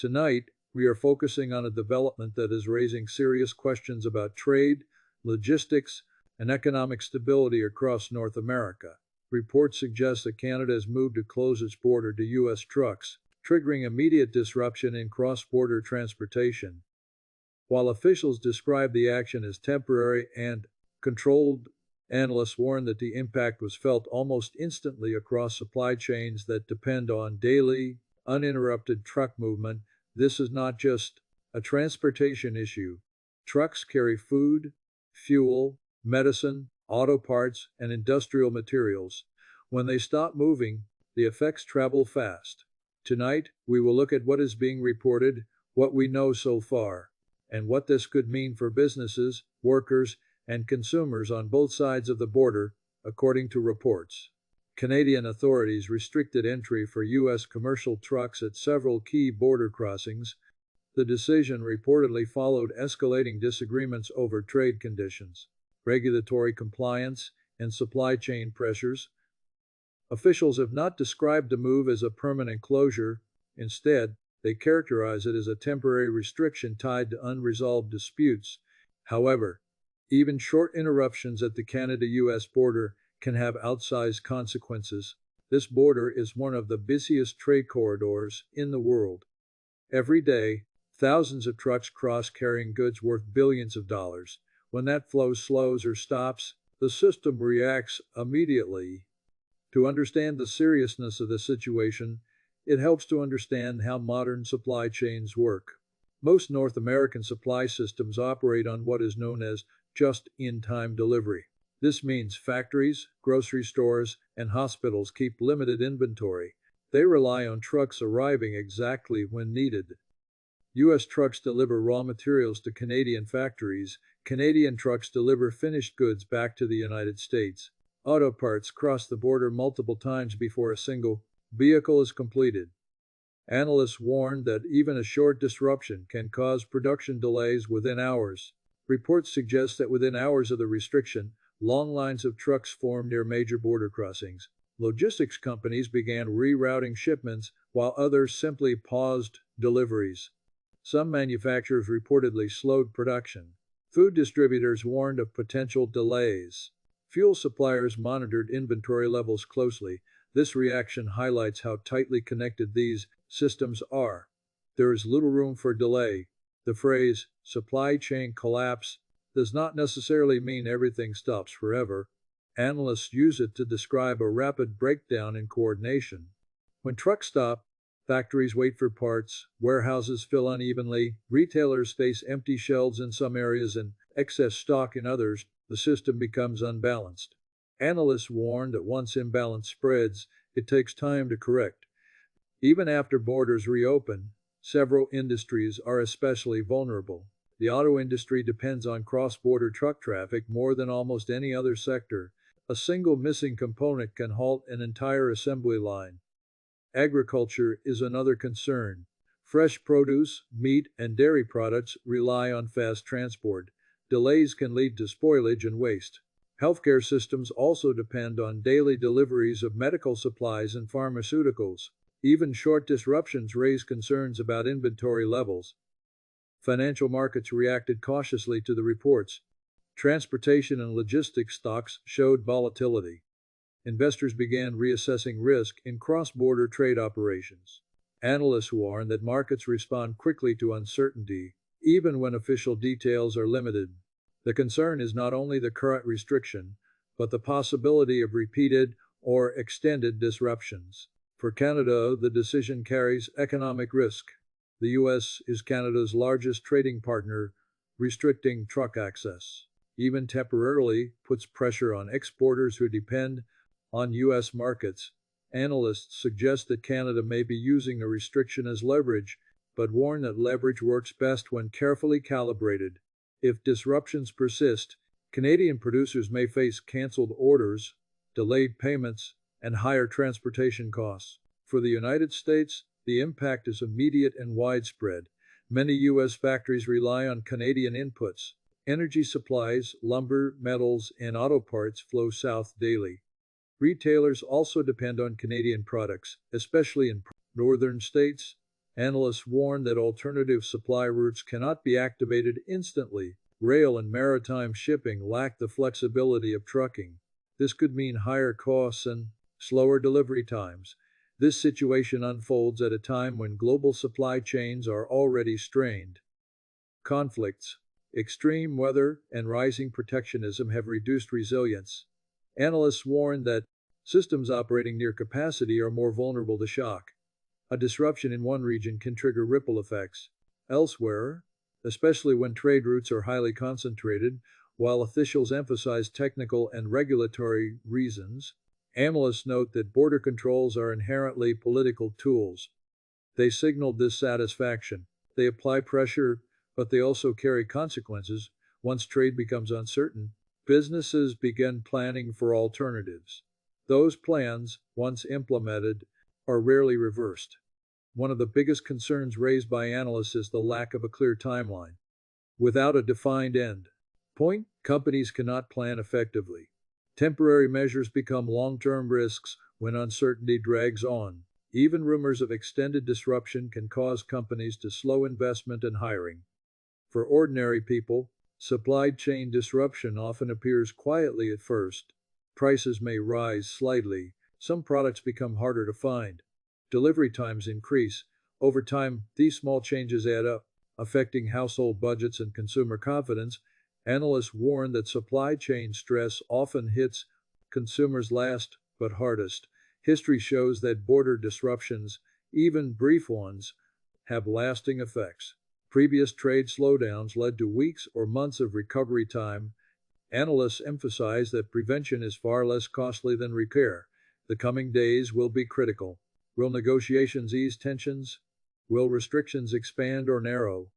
Tonight, we are focusing on a development that is raising serious questions about trade, logistics, and economic stability across North America. Reports suggest that Canada has moved to close its border to U.S. trucks, triggering immediate disruption in cross-border transportation. While officials describe the action as temporary and controlled, analysts warn that the impact was felt almost instantly across supply chains that depend on daily, uninterrupted truck movement. This is not just a transportation issue. Trucks carry food, fuel, medicine, auto parts, and industrial materials. When they stop moving, the effects travel fast. Tonight, we will look at what is being reported, what we know so far, and what this could mean for businesses, workers, and consumers on both sides of the border, according to reports. Canadian authorities restricted entry for U.S. commercial trucks at several key border crossings. The decision reportedly followed escalating disagreements over trade conditions, regulatory compliance, and supply chain pressures. Officials have not described the move as a permanent closure. Instead, they characterize it as a temporary restriction tied to unresolved disputes. However, even short interruptions at the Canada-US border can have outsized consequences. This border is one of the busiest trade corridors in the world. Every day, thousands of trucks cross carrying goods worth billions of dollars. When that flow slows or stops, the system reacts immediately. To understand the seriousness of the situation, it helps to understand how modern supply chains work. Most North American supply systems operate on what is known as just-in-time delivery. This means factories, grocery stores, and hospitals keep limited inventory. They rely on trucks arriving exactly when needed. U.S. trucks deliver raw materials to Canadian factories. Canadian trucks deliver finished goods back to the United States. Auto parts cross the border multiple times before a single vehicle is completed. Analysts warn that even a short disruption can cause production delays within hours. Reports suggest that within hours of the restriction, long lines of trucks formed near major border crossings. Logistics companies began rerouting shipments, while others simply paused deliveries. Some manufacturers reportedly slowed production. Food distributors warned of potential delays. Fuel suppliers monitored inventory levels closely. This reaction highlights how tightly connected these systems are. There is little room for delay. The phrase, supply chain collapse, does not necessarily mean everything stops forever. Analysts use it to describe a rapid breakdown in coordination. When trucks stop, factories wait for parts, warehouses fill unevenly, retailers face empty shelves in some areas and excess stock in others. The system becomes unbalanced. Analysts warn that once imbalance spreads, it takes time to correct. Even after borders reopen, several industries are especially vulnerable. The auto industry depends on cross-border truck traffic more than almost any other sector. A single missing component can halt an entire assembly line. Agriculture is another concern. Fresh produce, meat, and dairy products rely on fast transport. Delays can lead to spoilage and waste. Healthcare systems also depend on daily deliveries of medical supplies and pharmaceuticals. Even short disruptions raise concerns about inventory levels. Financial markets reacted cautiously to the reports. Transportation and logistics stocks showed volatility. Investors began reassessing risk in cross-border trade operations. Analysts warn that markets respond quickly to uncertainty, even when official details are limited. The concern is not only the current restriction, but the possibility of repeated or extended disruptions. For Canada, the decision carries economic risk. The U.S. is Canada's largest trading partner. Restricting truck access, even temporarily, puts pressure on exporters who depend on U.S. markets. Analysts suggest that Canada may be using the restriction as leverage, but warn that leverage works best when carefully calibrated. If disruptions persist, Canadian producers may face canceled orders, delayed payments, and higher transportation costs. For the United States, the impact is immediate and widespread. Many U.S. factories rely on Canadian inputs. Energy supplies, lumber, metals, and auto parts flow south daily. Retailers also depend on Canadian products, especially in northern states. Analysts warn that alternative supply routes cannot be activated instantly. Rail and maritime shipping lack the flexibility of trucking. This could mean higher costs and slower delivery times. This situation unfolds at a time when global supply chains are already strained. Conflicts, extreme weather, and rising protectionism have reduced resilience. Analysts warn that systems operating near capacity are more vulnerable to shock. A disruption in one region can trigger ripple effects elsewhere, especially when trade routes are highly concentrated. While officials emphasize technical and regulatory reasons, analysts note that border controls are inherently political tools. They signal dissatisfaction. They apply pressure, but they also carry consequences. Once trade becomes uncertain, businesses begin planning for alternatives. Those plans, once implemented, are rarely reversed. One of the biggest concerns raised by analysts is the lack of a clear timeline. Without a defined end point, companies cannot plan effectively. Temporary measures become long-term risks when uncertainty drags on. Even rumors of extended disruption can cause companies to slow investment and hiring. For ordinary people, supply chain disruption often appears quietly at first. Prices may rise slightly, some products become harder to find. Delivery times increase. Over time, these small changes add up, affecting household budgets and consumer confidence. Analysts warn that supply chain stress often hits consumers last but hardest. History shows that border disruptions, even brief ones, have lasting effects. Previous trade slowdowns led to weeks or months of recovery time. Analysts emphasize that prevention is far less costly than repair. The coming days will be critical. Will negotiations ease tensions? Will restrictions expand or narrow?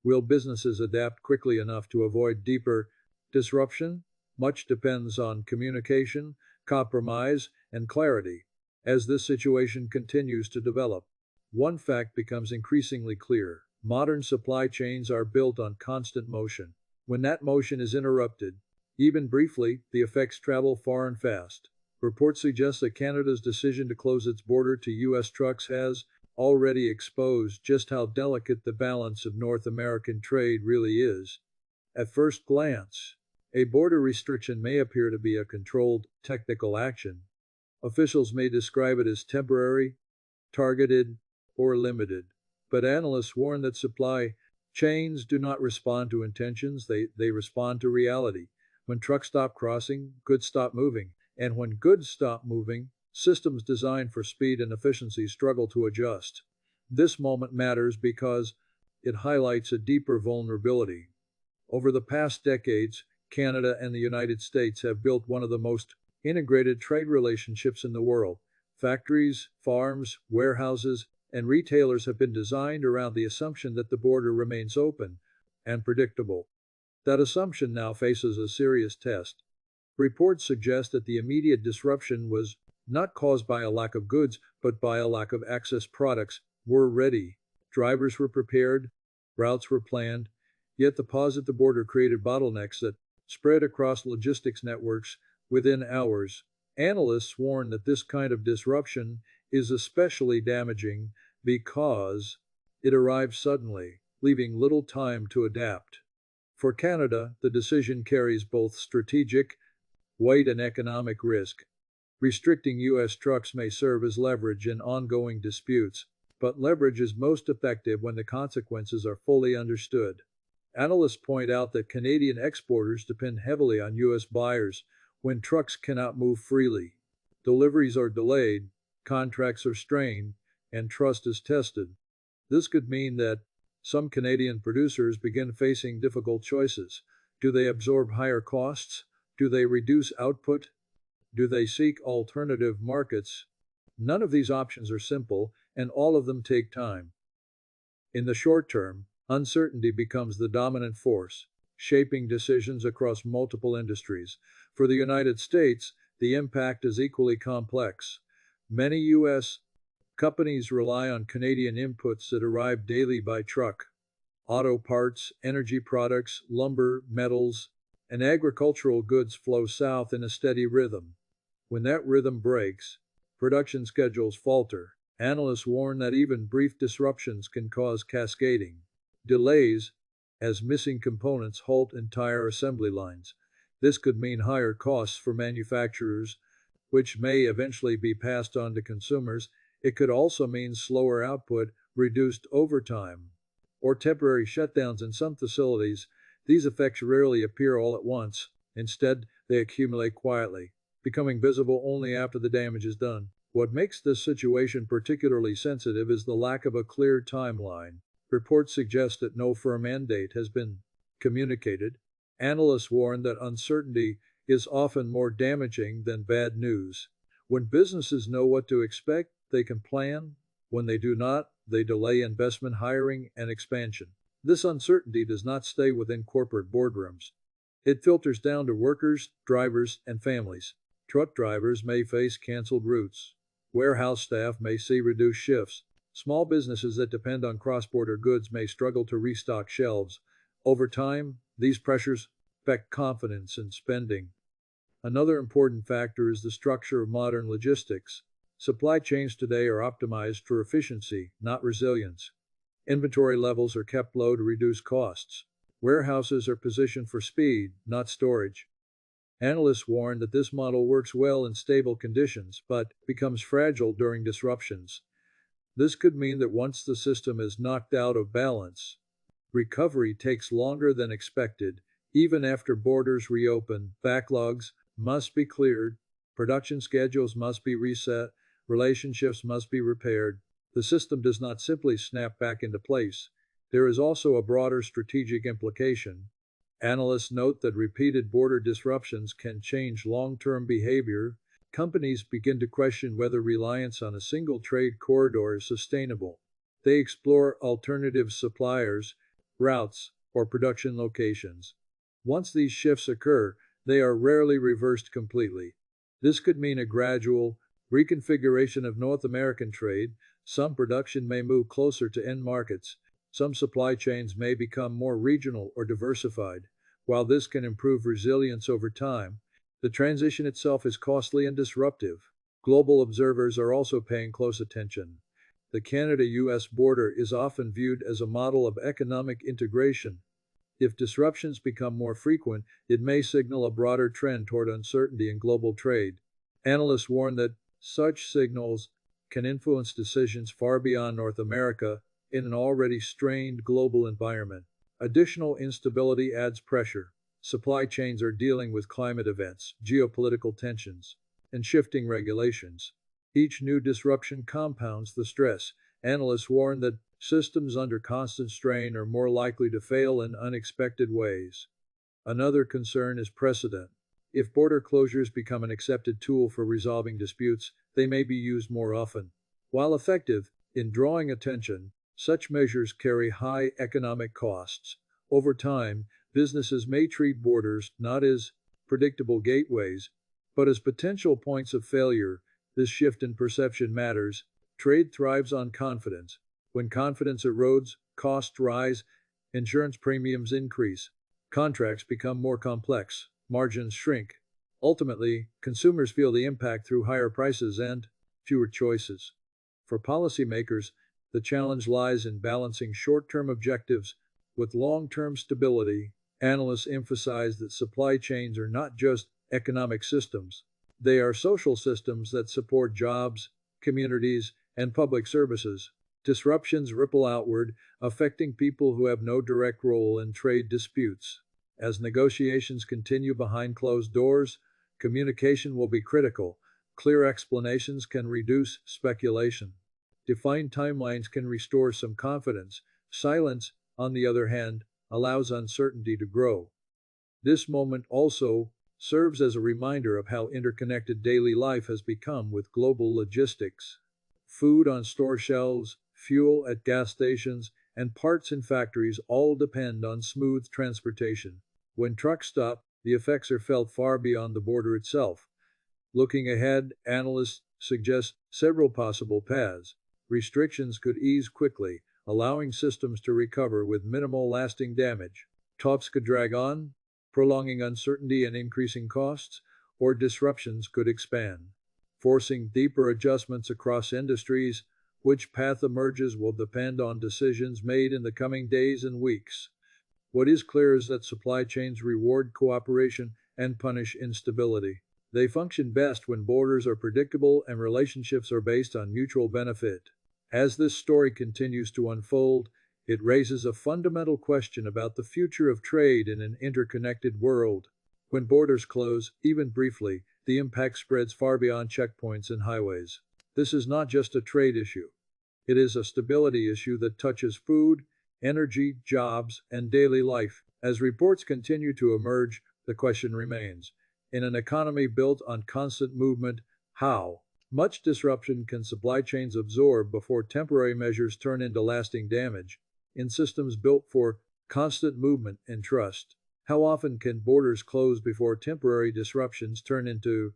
Will businesses adapt quickly enough to avoid deeper disruption? Much depends on communication, compromise, and clarity. As this situation continues to develop, one fact becomes increasingly clear. Modern supply chains are built on constant motion. When that motion is interrupted, even briefly, the effects travel far and fast. Reports suggest that Canada's decision to close its border to U.S. trucks has already exposed just how delicate the balance of North American trade really is. At first glance, a border restriction may appear to be a controlled, technical action. Officials may describe it as temporary, targeted, or limited. But analysts warn that supply chains do not respond to intentions, they respond to reality. When trucks stop crossing, goods stop moving. And when goods stop moving, systems designed for speed and efficiency struggle to adjust. This moment matters because it highlights a deeper vulnerability. Over the past decades, Canada and the United States have built one of the most integrated trade relationships in the world. Factories, farms, warehouses, and retailers have been designed around the assumption that the border remains open and predictable. That assumption now faces a serious test. Reports suggest that the immediate disruption was not caused by a lack of goods, but by a lack of access. Products were ready, drivers were prepared, routes were planned, yet the pause at the border created bottlenecks that spread across logistics networks within hours. Analysts warn that this kind of disruption is especially damaging because it arrives suddenly, leaving little time to adapt. For Canada, the decision carries both strategic weight and economic risk. Restricting U.S. trucks may serve as leverage in ongoing disputes, but leverage is most effective when the consequences are fully understood. Analysts point out that Canadian exporters depend heavily on U.S. buyers when trucks cannot move freely. Deliveries are delayed, contracts are strained, and trust is tested. This could mean that some Canadian producers begin facing difficult choices. Do they absorb higher costs? Do they reduce output? Do they seek alternative markets? None of these options are simple, and all of them take time. In the short term, uncertainty becomes the dominant force, shaping decisions across multiple industries. For the United States, the impact is equally complex. Many U.S. companies rely on Canadian inputs that arrive daily by truck. Auto parts, energy products, lumber, metals, and agricultural goods flow south in a steady rhythm. When that rhythm breaks, production schedules falter, Analysts warn that even brief disruptions can cause cascading delays, as missing components halt entire assembly lines. This could mean higher costs for manufacturers, which may eventually be passed on to consumers. It could also mean slower output, reduced overtime, or temporary shutdowns in some facilities. These effects rarely appear all at once. Instead, they accumulate quietly, becoming visible only after the damage is done. What makes this situation particularly sensitive is the lack of a clear timeline. Reports suggest that no firm end date has been communicated. Analysts warn that uncertainty is often more damaging than bad news. When businesses know what to expect, they can plan. When they do not, they delay investment, hiring, and expansion. This uncertainty does not stay within corporate boardrooms. It filters down to workers, drivers, and families. Truck drivers may face canceled routes. Warehouse staff may see reduced shifts. Small businesses that depend on cross-border goods may struggle to restock shelves. Over time, these pressures affect confidence in spending. Another important factor is the structure of modern logistics. Supply chains today are optimized for efficiency, not resilience. Inventory levels are kept low to reduce costs. Warehouses are positioned for speed, not storage. Analysts warn that this model works well in stable conditions, but becomes fragile during disruptions. This could mean that once the system is knocked out of balance, recovery takes longer than expected. Even after borders reopen, backlogs must be cleared, production schedules must be reset, relationships must be repaired. The system does not simply snap back into place. There is also a broader strategic implication. Analysts note that repeated border disruptions can change long-term behavior. Companies begin to question whether reliance on a single trade corridor is sustainable. They explore alternative suppliers, routes, or production locations. Once these shifts occur, they are rarely reversed completely. This could mean a gradual reconfiguration of North American trade. Some production may move closer to end markets. Some supply chains may become more regional or diversified. While this can improve resilience over time, the transition itself is costly and disruptive. Global observers are also paying close attention. The Canada-US border is often viewed as a model of economic integration. If disruptions become more frequent, it may signal a broader trend toward uncertainty in global trade. Analysts warn that such signals can influence decisions far beyond North America in an already strained global environment. Additional instability adds pressure. Supply chains are dealing with climate events, geopolitical tensions, and shifting regulations. Each new disruption compounds the stress. Analysts warn that systems under constant strain are more likely to fail in unexpected ways. Another concern is precedent. If border closures become an accepted tool for resolving disputes, they may be used more often. While effective in drawing attention, such measures carry high economic costs. Over time, businesses may treat borders not as predictable gateways, but as potential points of failure. This shift in perception matters. Trade thrives on confidence. When confidence erodes, costs rise, insurance premiums increase, contracts become more complex, margins shrink. Ultimately, consumers feel the impact through higher prices and fewer choices. For policymakers, the challenge lies in balancing short-term objectives with long-term stability. Analysts emphasize that supply chains are not just economic systems. They are social systems that support jobs, communities, and public services. Disruptions ripple outward, affecting people who have no direct role in trade disputes. As negotiations continue behind closed doors, communication will be critical. Clear explanations can reduce speculation. Defined timelines can restore some confidence. Silence, on the other hand, allows uncertainty to grow. This moment also serves as a reminder of how interconnected daily life has become with global logistics. Food on store shelves, fuel at gas stations, and parts in factories all depend on smooth transportation. When trucks stop, the effects are felt far beyond the border itself. Looking ahead, analysts suggest several possible paths. Restrictions could ease quickly, allowing systems to recover with minimal lasting damage. Talks could drag on, prolonging uncertainty and increasing costs, or disruptions could expand, forcing deeper adjustments across industries. Which path emerges will depend on decisions made in the coming days and weeks. What is clear is that supply chains reward cooperation and punish instability. They function best when borders are predictable and relationships are based on mutual benefit. As this story continues to unfold, it raises a fundamental question about the future of trade in an interconnected world. When borders close, even briefly, the impact spreads far beyond checkpoints and highways. This is not just a trade issue. It is a stability issue that touches food, energy, jobs, and daily life. As reports continue to emerge, the question remains: in an economy built on constant movement, how much disruption can supply chains absorb before temporary measures turn into lasting damage? In systems built for constant movement and trust, how often can borders close before temporary disruptions turn into